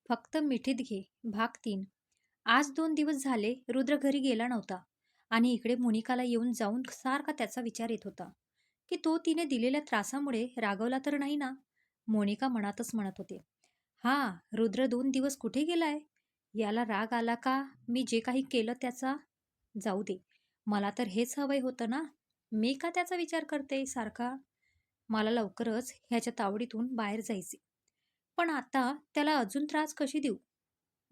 फक्त मिठीत घे. भाग 3. आज 2 दिवस झाले रुद्र घरी गेला नव्हता आणि इकडे मोनिकाला येऊन जाऊन सारखा त्याचा विचार येत होता की तो तिने दिलेल्या त्रासामुळे रागवला तर नाही ना. मोनिका मनातच म्हणत होते, हा, रुद्र 2 दिवस कुठे गेलाय? याला राग आला का? मी जे काही केलं त्याचा? जाऊ दे, मला तर हेच हवंय होतं ना. मी का त्याचा विचार करते सारखा? मला लवकरच ह्याच्या तावडीतून बाहेर जायचे. पण आता त्याला अजून त्रास कशी देऊ?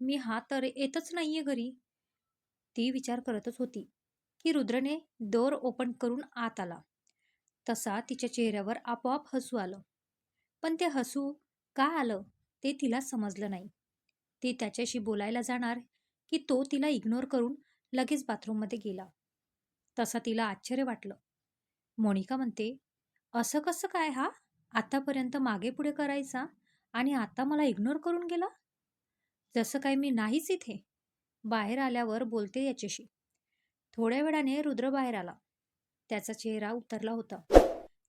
मी हा तर येतच नाहीये घरी. ती विचार करतच होती की रुद्रने दोर ओपन करून आत आला. तसा तिच्या चेहऱ्यावर आपोआप हसू आलं. पण ते हसू का आलं ते तिला समजलं नाही. ती त्याच्याशी बोलायला जाणार की तो तिला इग्नोर करून लगेच बाथरूममध्ये गेला. तसा तिला आश्चर्य वाटलं. मोनिका म्हणते, असं कसं काय हा? आतापर्यंत मागे पुढे करायचा आणि आता मला इग्नोर करून गेला? जसं काय मी नाहीच इथे. बाहेर आल्यावर बोलते याच्याशी. थोड्या वेळाने रुद्र बाहेर आला. त्याचा चेहरा उतरला होता.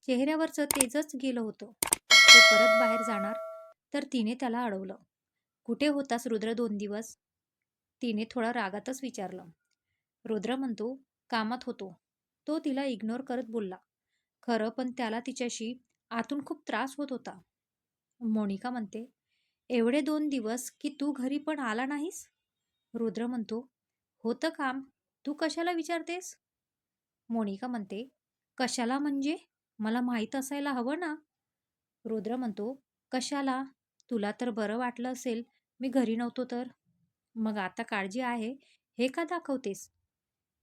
चेहऱ्यावरचं तेजच गेलं होतं. तो परत बाहेर जाणार तर तिने त्याला अडवलं. कुठे होतास रुद्र 2 दिवस? तिने थोडा रागातच विचारलं. रुद्र म्हणतो, कामात होतो. तो तिला इग्नोर करत बोलला. खरं पण त्याला तिच्याशी आतून खूप त्रास होत होता. मोनिका म्हणते, एवढे 2 दिवस की तू घरी पण आला नाहीस? रुद्र म्हणतो, होतं काम. तू कशाला विचारतेस? मोनिका म्हणते, कशाला म्हणजे? मला माहीत असायला हवं ना. रुद्र म्हणतो, कशाला? तुला तर बरं वाटलं असेल मी घरी नव्हतो तर. मग आता काळजी आहे हे का दाखवतेस?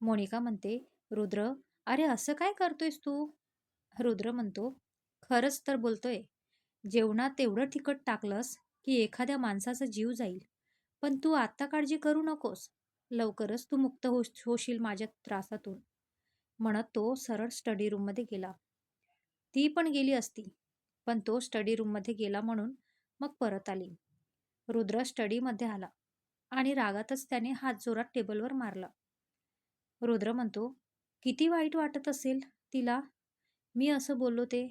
मोनिका म्हणते, रुद्र, अरे असं काय करतोयस तू? रुद्र म्हणतो, खरंच तर बोलतोय. जेवणात एवढं तिखट टाकलंस की एखाद्या माणसाचा जीव जाईल. पण तू आत्ता काळजी करू नकोस. लवकरच तू मुक्त होशील माझ्या त्रासातून. म्हणत तो सरळ स्टडी रूममध्ये गेला. ती पण गेली असती, पण तो स्टडी रूममध्ये गेला म्हणून मग परत आली. रुद्र स्टडीमध्ये आला आणि रागातच त्याने हात जोरात टेबलवर मारला. रुद्र म्हणतो, किती वाईट वाटत असेल तिला. मी असं बोललो ते.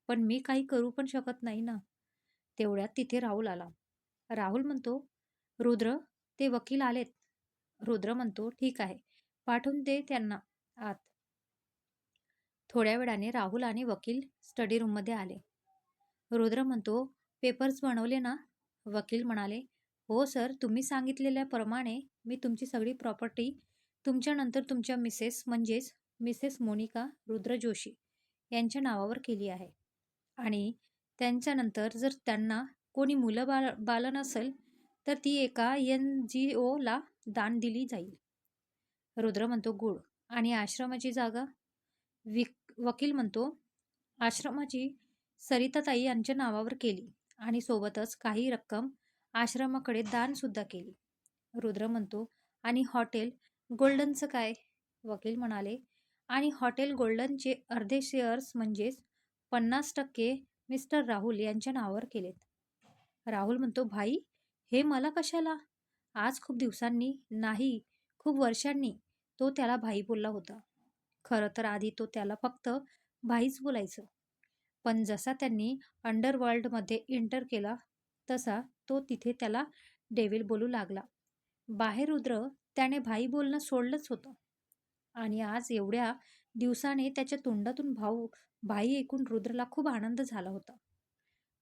पण मी काही करू पण शकत नाही ना. तेवढ्यात तिथे राहुल आला. राहुल म्हणतो, रुद्र, ते वकील आलेत. रुद्र म्हणतो, ठीक आहे, पाठवून दे त्यांना आत. थोड्या वेळाने राहुल आणि वकील स्टडी रूममध्ये आले. रुद्र म्हणतो, पेपर्स बनवले ना? वकील म्हणाले, हो सर, तुम्ही सांगितलेल्याप्रमाणे मी तुमची सगळी प्रॉपर्टी तुमच्यानंतर तुमच्या मिसेस म्हणजेच मिसेस मोनिका रुद्र जोशी यांच्या नावावर केली आहे. आणि त्यांच्यानंतर जर त्यांना कोणी मुलं बाळ नसेल तर ती एका NGO ला दान दिली जाईल. रुद्र म्हणतो, गुड. आणि आश्रमाची जागा? वकील म्हणतो, आश्रमाची सरिताताई यांच्या नावावर केली आणि सोबतच काही रक्कम आश्रमाकडे दान सुद्धा केली. रुद्र म्हणतो, आणि हॉटेल गोल्डनचं काय? वकील म्हणाले, आणि हॉटेल गोल्डनचे अर्धे शेअर्स म्हणजेच 50% मिस्टर राहुल यांच्या नावावर केलेत. राहुल म्हणतो, भाई, हे मला कशाला? आज खूप दिवसांनी नाही, खूप वर्षांनी तो त्याला भाई बोलला होता. खरं तर आधी तो त्याला फक्त भाईच बोलायचं. पण जसा त्यांनी अंडरवर्ल्डमध्ये एंटर केला तसा तो तिथे त्याला डेव्हिल बोलू लागला. बाहेर रुद्र त्याने भाई बोलणं सोडलंच होतं. आणि आज एवढ्या दिवसाने त्याच्या तोंडातून भाई ऐकून रुद्रला खूप आनंद झाला होता.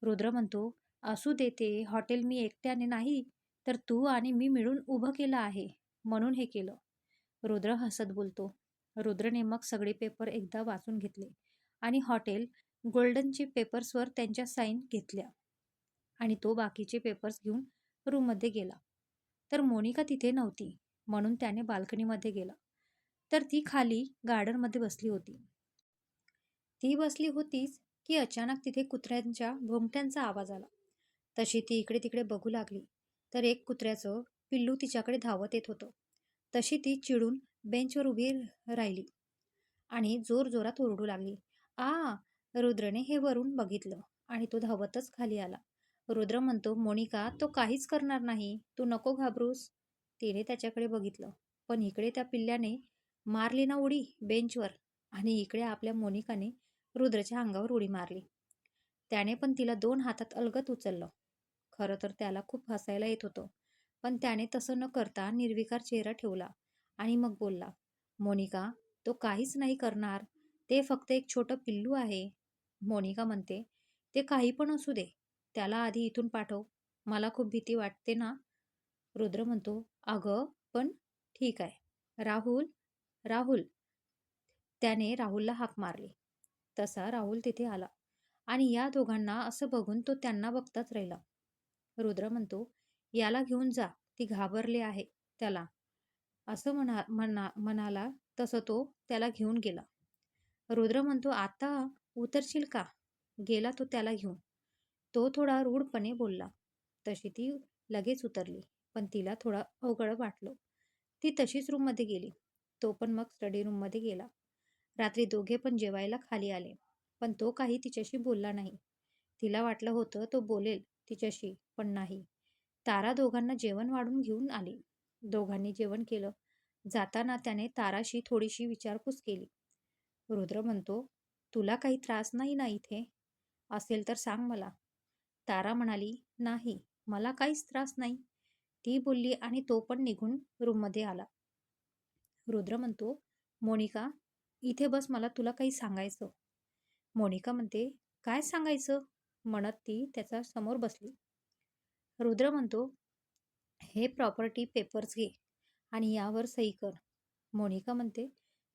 रुद्र म्हणतो, असू देते, हॉटेल मी एकट्याने नाही तर तू आणि मी मिळून उभं केलं आहे म्हणून हे केलं. रुद्र हसत बोलतो. रुद्रने मग सगळे पेपर एकदा वाचून घेतले आणि हॉटेल गोल्डनचे पेपर्सवर त्यांच्या साईन घेतल्या आणि तो बाकीचे पेपर्स घेऊन रूममध्ये गेला. तर मोनिका तिथे नव्हती म्हणून त्याने बाल्कनीमध्ये गेला. तर ती खाली गार्डनमध्ये बसली होती. ती बसली होतीच की अचानक तिथे कुत्र्यांच्या भोंगट्यांचा आवाज आला. तशी ती इकडे तिकडे बघू लागली तर एक कुत्र्याचं पिल्लू तिच्याकडे धावत येत होतं. तशी ती चिडून बेंचवर उभी राहिली आणि जोरजोरात ओरडू लागली, आ! रुद्रने हे वरून बघितलं आणि तो धावतच खाली आला. रुद्र म्हणतो, मोनिका, तो काहीच करणार नाही, तू नको घाबरूस. तिने त्याच्याकडे बघितलं, पण इकडे त्या पिल्ल्याने मारली ना उडी बेंचवर आणि इकडे आपल्या मोनिकाने रुद्रच्या अंगावर उडी मारली. त्याने पण तिला 2 हातात अलगद उचललं. खरं तर त्याला खूप हसायला येत होतं. पण त्याने तसं न करता निर्विकार चेहरा ठेवला आणि मग बोलला, "मोनिका, तो काहीच नाही करणार. ते फक्त एक छोटं पिल्लू आहे." मोनिका म्हणते, "ते काही पण असू दे. त्याला आधी इथून पाठव. मला खूप भीती वाटते ना." रुद्र म्हणतो, "अगं, पण ठीक आहे. राहुल, राहुल." त्याने राहुलला हाक मारली. तसा राहुल तिथे आला आणि या दोघांना असं बघून तो त्यांना बघताच राहिला. रुद्र म्हणतो, "याला घेऊन जा. ती घाबरले आहे त्याला." असं म्हणाला तसं तो त्याला घेऊन गेला. रुद्र म्हणतो, "आता उतरशील का?" गेला तो त्याला घेऊन. तो थोडा रूडपणे बोलला. तशी ती लगेच उतरली. पण तिला थोडं अवघड वाटलं. ती तशीच रूममध्ये गेली. तो पण मग स्टडी रूममध्ये गेला. रात्री दोघे पण जेवायला खाली आले. पण तो काही तिच्याशी बोलला नाही. तिला वाटलं होतं तो बोलेल तिच्याशी, पण नाही. तारा दोघांना जेवण वाढून घेऊन आली. दोघांनी जेवण केलं. जाताना त्याने ताराशी थोडीशी विचारपूस केली. रुद्र म्हणतो, "तुला काही त्रास नाही ना इथे? असेल तर सांग मला." तारा म्हणाली, "नाही, मला काहीच त्रास नाही." ती बोलली आणि तो पण निघून रूममध्ये आला. रुद्र म्हणतो, "मोनिका, इथे बस, मला तुला काही सांगायचं." मोनिका म्हणते, "काय सांगायचं?" म्हणत ती त्याच्या समोर बसली. रुद्र म्हणतो, "हे प्रॉपर्टी पेपर्स घे आणि यावर सही कर." मोनिका म्हणते,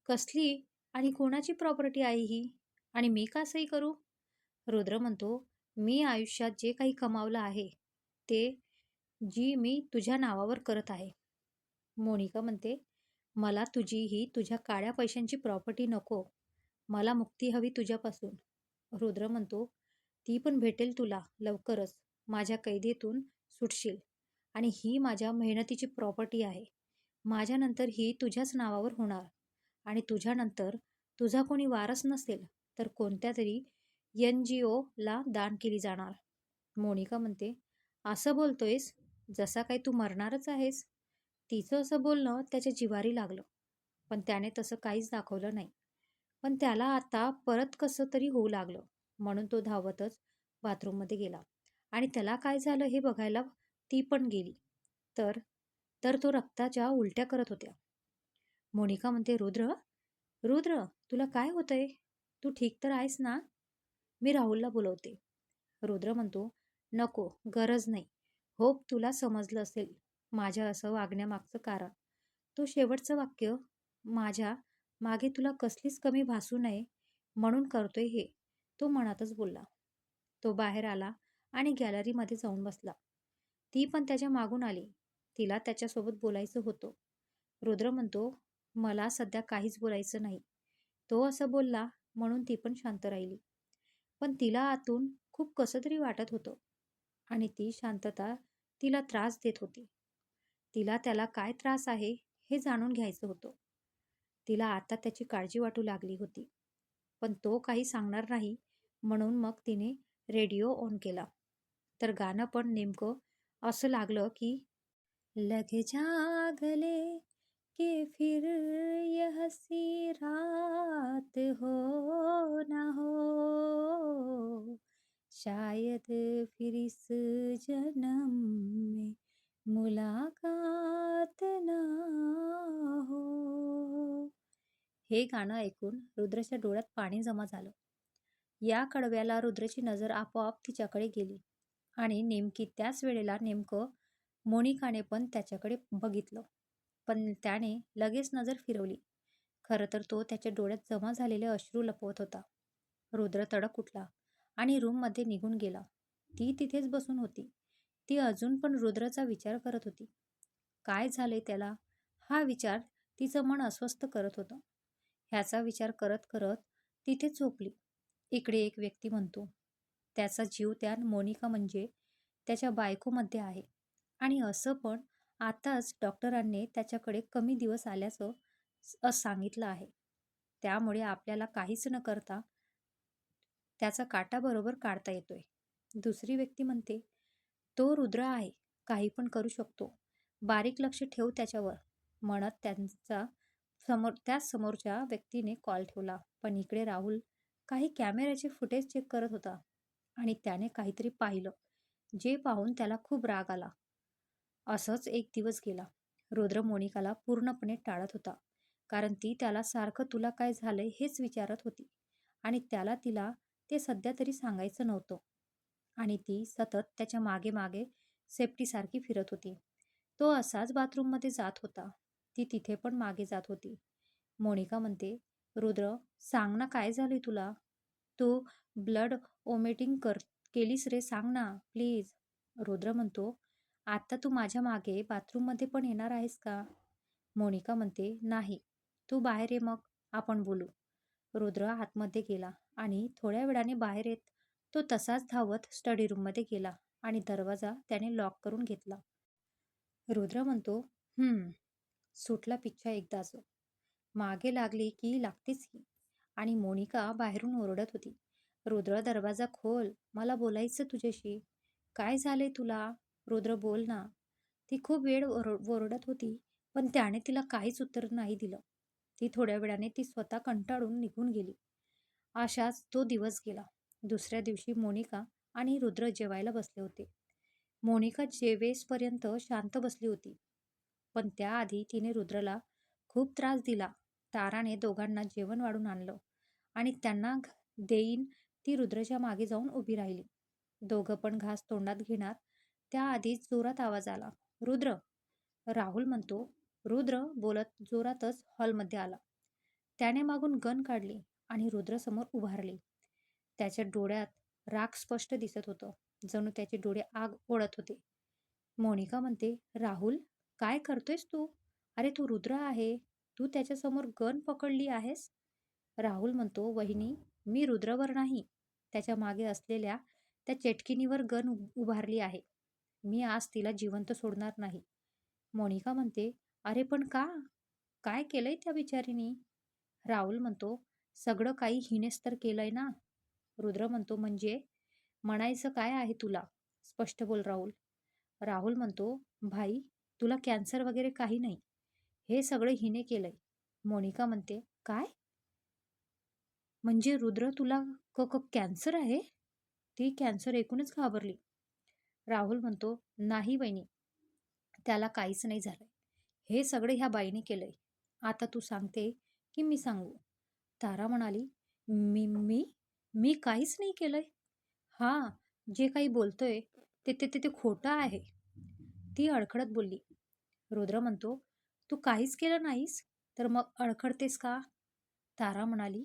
"कसली आणि कोणाची प्रॉपर्टी आहे ही? आणि मी का सही करू?" रुद्र म्हणतो, "मी आयुष्यात जे काही कमावलं आहे, ते जी मी तुझ्या नावावर करत आहे." मोनिका म्हणते, "मला तुझी ही तुझ्या काळ्या पैशांची प्रॉपर्टी नको. मला मुक्ती हवी तुझ्यापासून." रुद्र म्हणतो, "ती पण भेटेल तुला लवकरच. माझ्या कैदेतून सुटशील आणि ही माझ्या मेहनतीची प्रॉपर्टी आहे. माझ्यानंतर ही तुझ्याच नावावर होणार आणि तुझ्यानंतर तुझा कोणी वारस नसेल तर कोणत्यातरी NGOला दान केली जाणार." मोनिका म्हणते, "असं बोलतोयस जसा काही तू मरणारच आहेस." तिचं असं बोलणं त्याच्या जिव्हारी लागलं. पण त्याने तसं काहीच दाखवलं नाही. पण त्याला आता परत कसं तरी होऊ लागलं. म्हणून तो धावतच बाथरूममध्ये गेला आणि त्याला काय झालं हे बघायला ती पण गेली. तर तर तो रक्ताच्या उलट्या करत होत्या. मोनिका म्हणते, "रुद्र, रुद्र, तुला काय होतंय? तू ठीक तर आहेस ना? मी राहुलला बोलवते." रुद्र म्हणतो, "नको, गरज नाही. होप तुला समजलं असेल माझ्या असं वागण्यामागचं कारण." तो शेवटचं वाक्य, "माझ्या मागे तुला कसलीच कमी भासू नये म्हणून करतोय हे." तो मनातच बोलला. तो बाहेर आला आणि गॅलरीमध्ये जाऊन बसला. ती पण त्याच्या मागून आली. तिला त्याच्यासोबत बोलायचं होतं. रुद्र म्हणतो, "मला सध्या काहीच बोलायचं नाही." तो असं बोलला म्हणून ती पण शांत राहिली. पण तिला आतून खूप कसं तरी वाटत होतं आणि ती शांतता तिला त्रास देत होती. तिला त्याला काय त्रास आहे हे जाणून घ्यायचं होतं. तिला आता त्याची काळजी वाटू लागली होती. पण तो काही सांगणार नाही म्हणून मग तिने रेडिओ ऑन केला. तर गाणं पण नेमकं असं लागलं की, "लग जा गले कि फिर ये हसी रात हो ना हो, शायद फिर इस जन्म में मुलाकात ना हो." हे गाणं ऐकून रुद्रच्या डोळ्यात पाणी जमा झालं. या कडव्याला रुद्रची नजर आपोआप तिच्याकडे गेली आणि नेमकी त्याच वेळेला नेमकं मोनिकाने पण त्याच्याकडे बघितलं. पण त्याने लगेच नजर फिरवली. खरं तर तो त्याच्या डोळ्यात जमा झालेले अश्रू लपवत होता. रुद्र तडक उठला आणि रूममध्ये निघून गेला. ती तिथेच बसून होती. ती अजून पण रुद्रचा विचार करत होती. काय झालंय त्याला? हा विचार तिचं मन अस्वस्थ करत होतं. ह्याचा विचार करत करत तिथे झोपली. इकडे एक व्यक्ती म्हणतो, त्याचा जीव त्या मोनिका म्हणजे त्याच्या बायकोमध्ये आहे आणि असं पण आताच डॉक्टरांनी त्याच्याकडे कमी दिवस आल्याचं सांगितलं आहे. त्यामुळे आपल्याला काहीच न करता त्याचा काटा बरोबर काढता येतोय. दुसरी व्यक्ती म्हणते, तो रुद्र आहे, काही पण करू शकतो. बारीक लक्ष ठेव त्याच्यावर, म्हणत त्याच समोरच्या व्यक्तीने कॉल ठेवला. पण इकडे राहुल काही कॅमेऱ्याचे फुटेज चेक करत होता आणि त्याने काहीतरी पाहिलं जे पाहून त्याला खूप राग आला. असंच एक दिवस गेला. रुद्र मोनिकाला पूर्णपणे टाळत होता, कारण ती त्याला सारखं तुला काय झालंय हेच विचारत होती आणि त्याला तिला ते सध्या तरी सांगायचं नव्हतं. आणि ती सतत त्याच्या मागे मागे सेफ्टीसारखी फिरत होती. तो असाच बाथरूममध्ये जात होता. ती तिथे पण मागे जात होती. मोनिका म्हणते, रुद्र, सांग ना काय झालंय तुला? तू ब्लड ओमेटिंग केलीस रे, सांग ना प्लीज. रुद्र म्हणतो, आता तू माझ्या मागे बाथरूममध्ये पण येणार आहेस का? मोनिका म्हणते, नाही, तू बाहेर ये, मग आपण बोलू. रुद्र आतमध्ये गेला आणि थोड्या वेळाने बाहेर येत तो तसाच धावत स्टडी रूममध्ये गेला आणि दरवाजा त्याने लॉक करून घेतला. रुद्र म्हणतो, सुटला पिच्छा एकदाच. मागे लागली की लागतेच की. आणि मोनिका बाहेरून ओरडत होती, रुद्र दरवाजा खोल, मला बोलायचं तुझ्याशी. काय झालंय तुला? रुद्र बोल ना. ती खूप वेळ ओरडत होती, पण त्याने तिला काहीच उत्तर नाही दिलं. ती थोड्या वेळाने ती स्वतः कंटाळून निघून गेली. अशाच तो दिवस गेला. दुसऱ्या दिवशी मोनिका आणि रुद्र जेवायला बसले होते. मोनिका जेवेसपर्यंत शांत बसली होती, पण त्याआधी तिने रुद्रला खूप त्रास दिला. ताराने दोघांना जेवण वाढून आणलं आणि त्यांना देईन ती रुद्रच्या मागे जाऊन उभी राहिली. दोघं पण घास तोंडात घेणार त्याआधीच जोरात आवाज आला, रुद्र. राहुल म्हणतो, रुद्र बोलत जोरातच हॉलमध्ये आला. त्याने मागून गन काढली आणि रुद्र समोर उभारली. त्याच्या डोळ्यात राग स्पष्ट दिसत होतं, जणू त्याचे डोळे आग ओढत होते. मोनिका म्हणते, राहुल, काय करतोयस तू? अरे तो रुद्र आहे, तू त्याच्यासमोर गन पकडली आहेस? राहुल म्हणतो, वहिनी, मी रुद्रवर नाही, त्याच्या मागे असलेल्या त्या चेटकिनीवर गन उभारली आहे. मी आज तिला जिवंत सोडणार नाही. मोनिका म्हणते, अरे पण का? काय केलंय त्या बिचारीनी? राहुल म्हणतो, सगळं काही हिनेच तर केलंय ना. रुद्र म्हणतो, म्हणजे म्हणायचं काय आहे तुला? स्पष्ट बोल राहुल. राहुल म्हणतो, भाई, तुला कॅन्सर वगैरे काही नाही. हे सगळं हिने केलंय. मोनिका म्हणते, काय? म्हणजे रुद्र तुला कॅन्सर आहे? ती कॅन्सर ऐकूनच घाबरली. राहुल म्हणतो, नाही वहिनी, त्याला काहीच नाही झालंय. हे सगळे ह्या बाईने केलंय. आता तू सांगते की मी सांगू? तारा म्हणाली, मी मी मी काहीच नाही केलंय. हा, जे काही बोलतोय ते खोटं आहे. ती अडखडत बोलली. रुद्र म्हणतो, तू काहीच केलं नाहीस, तर मग अडखडतेस का? तारा म्हणाली,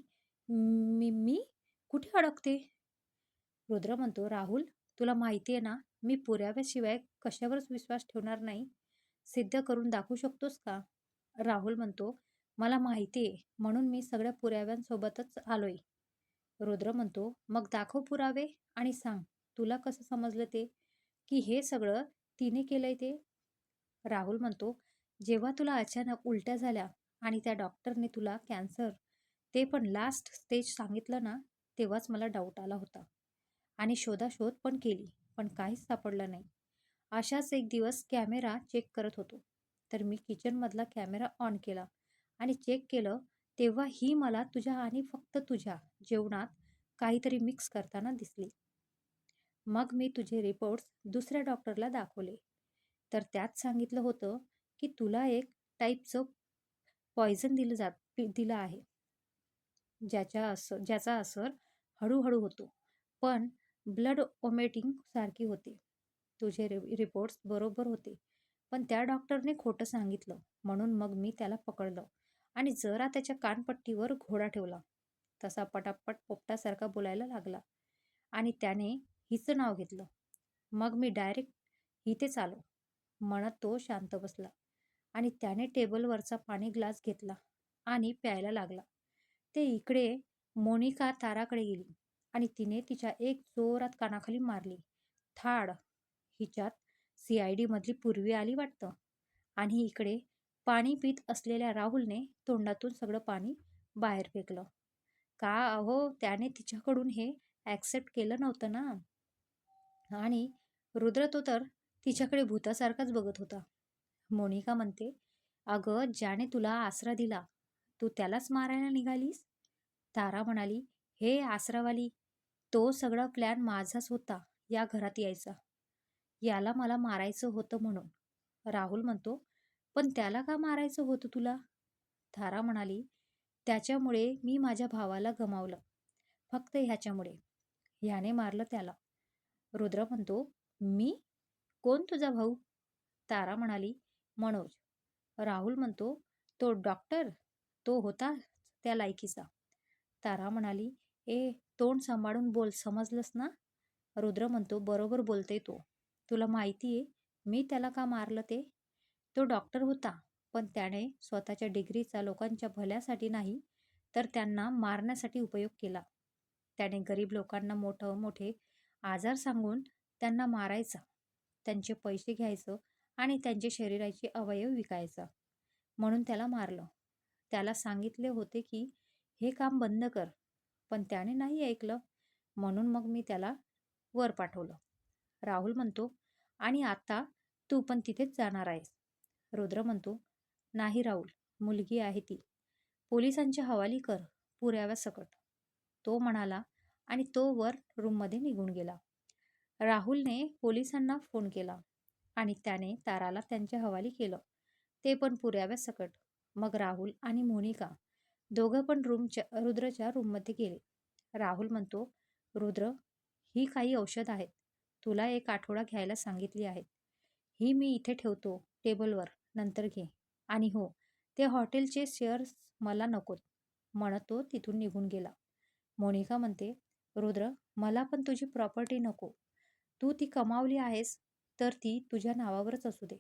मी कुठे अडकते? रुद्र म्हणतो, राहुल, तुला माहिती आहे ना, मी पुराव्याशिवाय कशावरच विश्वास ठेवणार नाही. सिद्ध करून दाखवू शकतोस का? राहुल म्हणतो, मला माहिती आहे, म्हणून मी सगळ्या पुराव्यांसोबतच आलोय. रुद्र म्हणतो, मग दाखव पुरावे आणि सांग, तुला कसं समजलं ते, की हे सगळं तिने केलंय ते? राहुल म्हणतो, जेव्हा तुला अचानक उलट्या झाल्या आणि त्या डॉक्टरने तुला कॅन्सर, ते पण लास्ट स्टेज सांगितलं ना, तेव्हाच मला डाऊट आला होता. आणि शोधाशोध पण केली, पण काहीच सापडलं नाही. अशाच एक दिवस कॅमेरा चेक करत होतो, तर मी किचनमधला कॅमेरा ऑन केला आणि चेक केलं, तेव्हा ही मला तुझ्या आणि फक्त तुझ्या जेवणात काहीतरी मिक्स करताना दिसली. मग मी तुझे रिपोर्ट्स दुसऱ्या डॉक्टरला दाखवले, तर त्यात सांगितलं होतं की तुला एक टाईपचं पॉयझन दिलं आहे, ज्याचा असर हळूहळू होतो, पण ब्लड ओमेटिंग सारखी होते. तुझे रिपोर्ट्स बरोबर होते, पण त्या डॉक्टरने खोटं सांगितलं. म्हणून मग मी त्याला पकडलं आणि जरा त्याच्या कानपट्टीवर घोडा ठेवला. तसा पटापट पोपटासारखा बोलायला लागला आणि त्याने हिचं नाव घेतलं. मग मी डायरेक्ट इथेच आलो म्हणत तो शांत बसला आणि त्याने टेबलवरचा पाणी ग्लास घेतला आणि प्यायला लागला. ते इकडे मोनिका ताराकडे गेली आणि तिने तिच्या एक जोरात कानाखाली मारली. थाड. हिच्यात CID मधली पूर्वी आली वाटतं. आणि इकडे पाणी पीत असलेल्या राहुलने तोंडातून सगळं पाणी बाहेर फेकलं. का अहो, त्याने तिच्याकडून हे ॲक्सेप्ट केलं नव्हतं ना. आणि रुद्र तो तर तिच्याकडे भूतासारखाच बघत होता. मोनिका म्हणते, अगं, ज्याने तुला आसरा दिला, तू त्यालाच मारायला निघालीस? तारा म्हणाली, हे आसरावाली, तो सगळा प्लॅन माझाच होता या घरात यायचा. याला मला मारायचं होतं म्हणून. राहुल म्हणतो, पण त्याला का मारायचं होतं तुला? तारा म्हणाली, त्याच्यामुळे मी माझ्या भावाला गमावलं. फक्त ह्याच्यामुळे. ह्याने मारलं त्याला. रुद्र म्हणतो, मी? कोण तुझा भाऊ? तारा म्हणाली, मनोज. राहुल म्हणतो, तो डॉक्टर? तो होता त्या लायकीचा. तारा म्हणाली, ए, तोंड सांभाळून बोल, समजलंस ना? रुद्र म्हणतो, बरोबर बोलते तो. तुला माहितीये मी त्याला का मारलं ते? तो डॉक्टर होता, पण त्याने स्वतःच्या डिग्रीचा लोकांच्या भल्यासाठी नाही, तर त्यांना मारण्यासाठी उपयोग केला. त्याने गरीब लोकांना मोठे आजार सांगून त्यांना मारायचा. त्यांचे पैसे घ्यायचं आणि त्यांचे शरीराचे अवयव विकायचा. म्हणून त्याला मारलं. त्याला सांगितले होते की हे काम बंद कर, पण त्याने नाही ऐकलं. म्हणून मग मी त्याला वर पाठवलं. राहुल म्हणतो, आणि आता तू पण तिथेच जाणार आहेस? रुद्र म्हणतो, नाही राहुल, मुलगी आहे ती. पोलिसांच्या हवाली कर, पुराव्यासकट. तो म्हणाला आणि तो वर रूममध्ये निघून गेला. राहुलने पोलिसांना फोन केला आणि त्याने ताराला त्यांच्या हवाली केलं. ते पण पुराव्यासकट. मग राहुल आणि मोनिका दोघं पण रुद्रच्या रूममध्ये गेले. राहुल म्हणतो, रुद्र, ही काही औषध आहेत. तुला 1 आठवडा घ्यायला सांगितली आहेत. ही मी इथे ठेवतो टेबलवर, नंतर घे. आणि हो, ते हॉटेलचे शेअर्स मला नकोत, म्हणत तो तिथून निघून गेला. मोनिका म्हणते, रुद्र, मला पण तुझी प्रॉपर्टी नको. तू ती कमावली आहेस, तर ती तुझ्या नावावरच असू दे,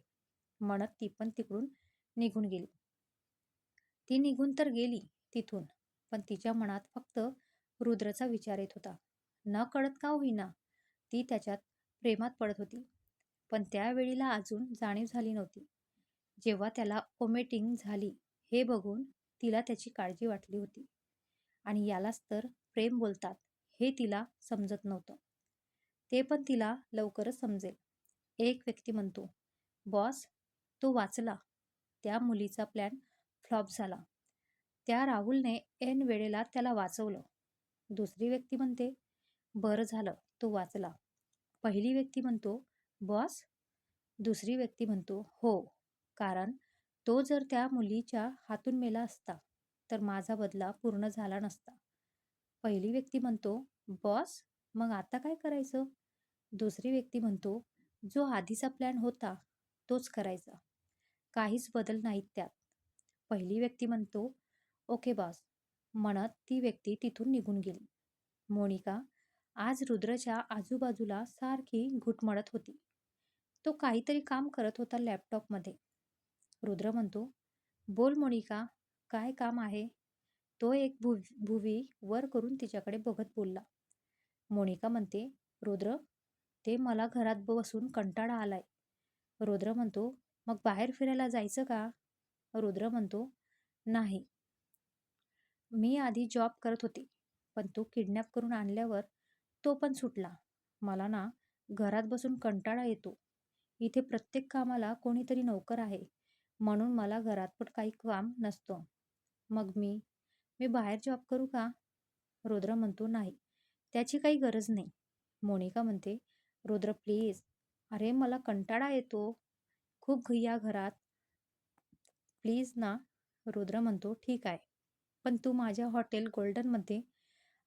म्हणत ती पण तिकडून निघून गेली. ती निघून तर गेली तिथून, पण तिच्या मनात फक्त रुद्रचा विचार येत होता. न कळत का होईना, ती त्याच्यात प्रेमात पडत होती. पण त्यावेळीला अजून जाणीव झाली नव्हती. जेव्हा त्याला ओमेटिंग झाली हे बघून तिला त्याची काळजी वाटली होती. आणि यालाच तर प्रेम बोलतात हे तिला समजत नव्हतं. ते पण तिला लवकरच समजेल. एक व्यक्ती म्हणतो, बॉस, तो वाचला. त्या मुलीचा प्लॅन फ्लॉप झाला. त्या राहुलने ऐन वेळेला त्याला वाचवलं. दुसरी व्यक्ती म्हणते, बरं झालं तो वाचला. पहिली व्यक्ती म्हणतो, बॉस. दुसरी व्यक्ती म्हणतो, हो, कारण तो जर त्या मुलीच्या हातून मेला असता तर माझा बदला पूर्ण झाला नसता. पहिली व्यक्ती म्हणतो, बॉस, मग आता काय करायचं? दुसरी व्यक्ती म्हणतो, जो आधीचा प्लॅन होता तोच करायचा. काहीच बदल नाहीत त्यात. पहिली व्यक्ती म्हणतो, ओके बॉस, म्हणत ती व्यक्ती तिथून निघून गेली. मोनिका आज रुद्रच्या आजूबाजूला सारखी घुटमळत होती. तो काहीतरी काम करत होता लॅपटॉपमध्ये. रुद्र म्हणतो, बोल मोनिका, काय काम आहे? तो एक भुवी वर करून तिच्याकडे बघत बोलला. मोनिका म्हणते, रुद्र, ते मला घरात बसून कंटाळा आलाय. रुद्र म्हणतो, मग बाहेर फिरायला जायचं का? रुद्र म्हणतो, नाही. मी आधी जॉब करत होते, पण तो किडनॅप करून आणल्यावर तो पण सुटला. मला ना घरात बसून कंटाळा येतो. इथे प्रत्येक कामाला कोणीतरी नोकर आहे, म्हणून मला घरात पण काही काम नसतं. मग मी बाहेर जॉब करू का? रुद्र म्हणतो, नाही, त्याची काही गरज नाही. मोनिका म्हणते, रुद्र प्लीज, अरे मला कंटाळा येतो खूप या घरात, प्लीज ना. रुद्र म्हणतो, ठीक आहे, पण तू माझ्या हॉटेल गोल्डनमध्ये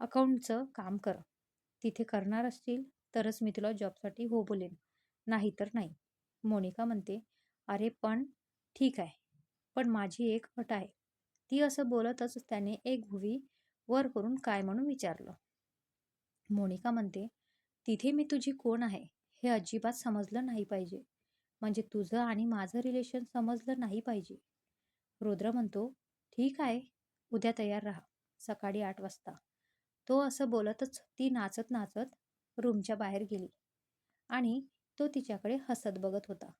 अकाउंटचं काम कर. तिथे करणार असशील तरच मी तुला जॉबसाठी हो बोलेन, नाही तर नाही. मोनिका म्हणते, अरे पण ठीक आहे, पण माझी एक अट आहे. ती असं बोलतच त्याने एक भुवी वर करून काय म्हणून विचारलं. मोनिका म्हणते, तिथे मी तुझी कोण आहे हे अजिबात समजलं नाही पाहिजे. म्हणजे तुझं आणि माझं रिलेशन समजलं नाही पाहिजे. रुद्र म्हणतो, ठीक आहे, उद्या तयार राहा, सकाळी 8 वाजता. तो असं बोलतच ती नाचत नाचत रूमच्या बाहेर गेली आणि तो तिच्याकडे हसत बघत होता.